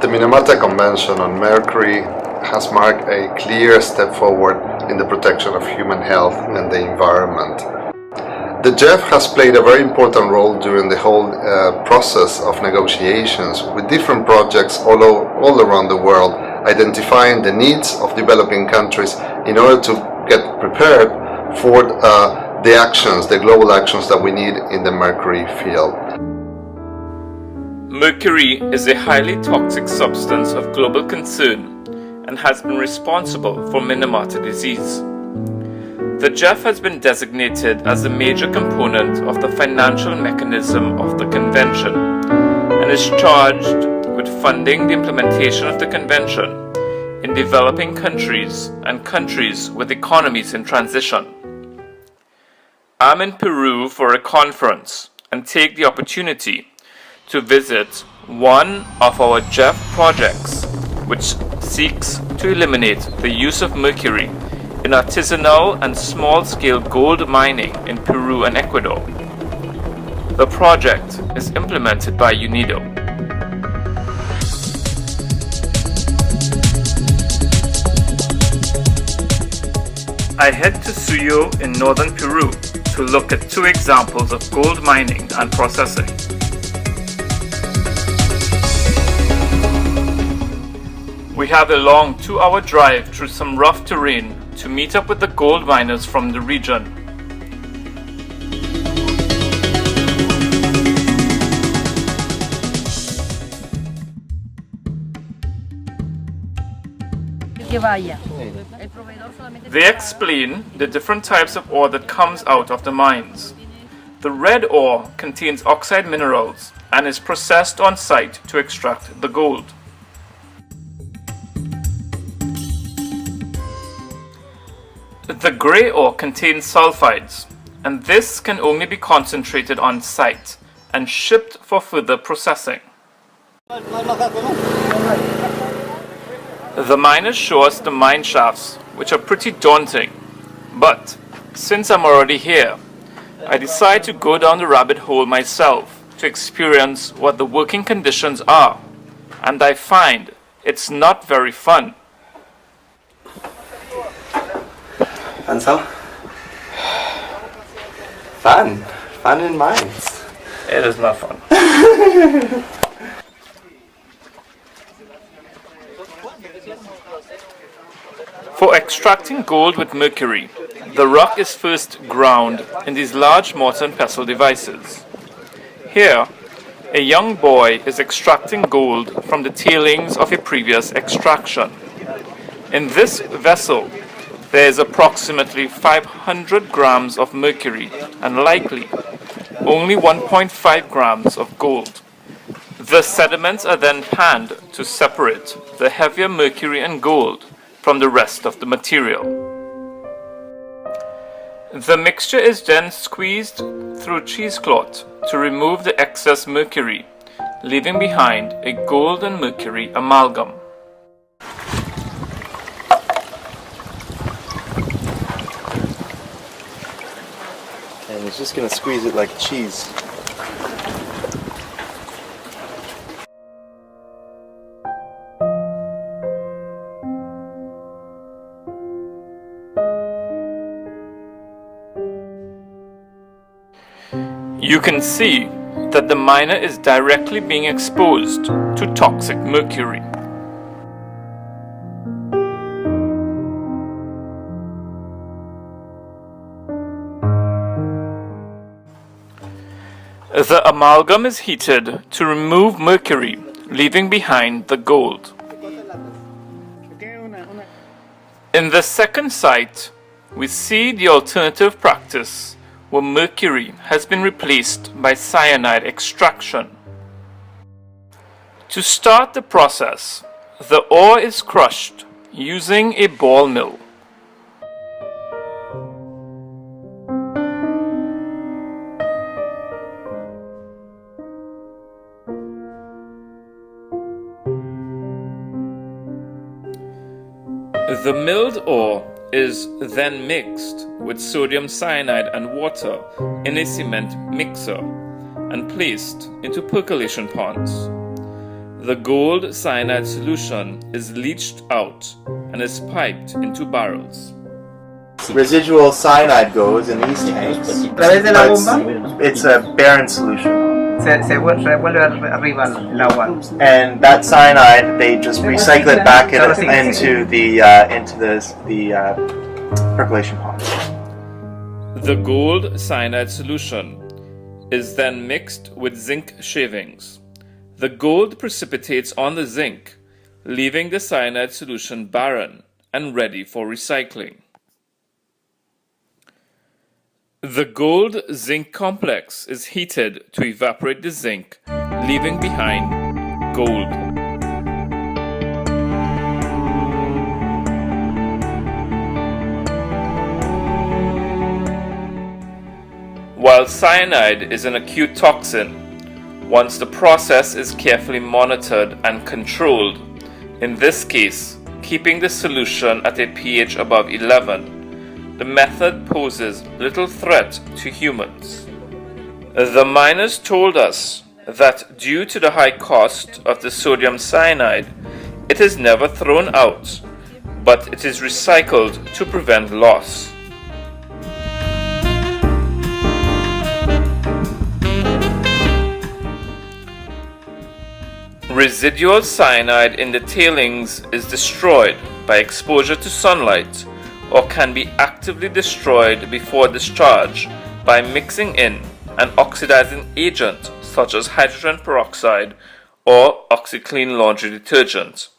The Minamata Convention on Mercury has marked a clear step forward in the protection of human health and the environment. The JEF has played a very important role during the whole process of negotiations with different projects all around the world, identifying the needs of developing countries in order to get prepared for the global actions that we need in the mercury field. Mercury is a highly toxic substance of global concern and has been responsible for Minamata disease. The JEF has been designated as a major component of the financial mechanism of the convention and is charged with funding the implementation of the convention in developing countries and countries with economies in transition. I'm in Peru for a conference and take the opportunity to visit one of our JEF projects, which seeks to eliminate the use of mercury in artisanal and small-scale gold mining in Peru and Ecuador. The project is implemented by UNIDO. I head to Suyo in northern Peru to look at two examples of gold mining and processing. We have a long 2-hour drive through some rough terrain to meet up with the gold miners from the region. They explain the different types of ore that comes out of the mines. The red ore contains oxide minerals and is processed on site to extract the gold. The grey ore contains sulfides, and this can only be concentrated on site and shipped for further processing. The miners show us the mine shafts, which are pretty daunting, but since I'm already here, I decide to go down the rabbit hole myself to experience what the working conditions are, and I find it's not very fun. And so? Fun in mines. It is not fun. For extracting gold with mercury, the rock is first ground in these large mortar and pestle devices. Here, a young boy is extracting gold from the tailings of a previous extraction. In this vessel, there is approximately 500 grams of mercury and likely only 1.5 grams of gold. The sediments are then panned to separate the heavier mercury and gold from the rest of the material. The mixture is then squeezed through cheesecloth to remove the excess mercury, leaving behind a gold and mercury amalgam. And it's just going to squeeze it like cheese. You can see that the miner is directly being exposed to toxic mercury. The amalgam is heated to remove mercury, leaving behind the gold. In the second site, we see the alternative practice where mercury has been replaced by cyanide extraction. To start the process, the ore is crushed using a ball mill. The milled ore is then mixed with sodium cyanide and water in a cement mixer and placed into percolation ponds. The gold cyanide solution is leached out and is piped into barrels. Residual cyanide goes in these tanks. ¿Través de la bomba? It's a barren solution. Se revuelve arriba el agua. And that cyanide, they just recycle it back into the percolation pond. The gold cyanide solution is then mixed with zinc shavings. The gold precipitates on the zinc, leaving the cyanide solution barren and ready for recycling. The gold-zinc complex is heated to evaporate the zinc, leaving behind gold. While cyanide is an acute toxin, once the process is carefully monitored and controlled, in this case, keeping the solution at a pH above 11, the method poses little threat to humans. The miners told us that due to the high cost of the sodium cyanide, it is never thrown out, but it is recycled to prevent loss. Residual cyanide in the tailings is destroyed by exposure to sunlight or can be actively destroyed before discharge by mixing in an oxidizing agent such as hydrogen peroxide or OxyClean laundry detergent.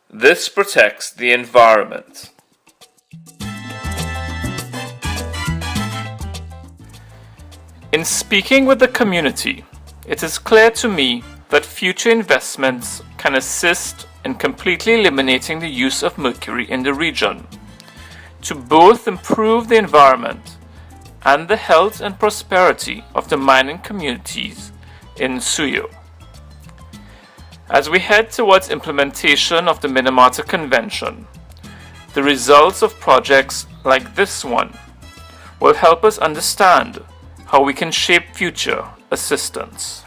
This protects the environment. In speaking with the community, it is clear to me that future investments can assist in completely eliminating the use of mercury in the region, to both improve the environment and the health and prosperity of the mining communities in Suyo. As we head towards implementation of the Minamata Convention, the results of projects like this one will help us understand how we can shape future assistance.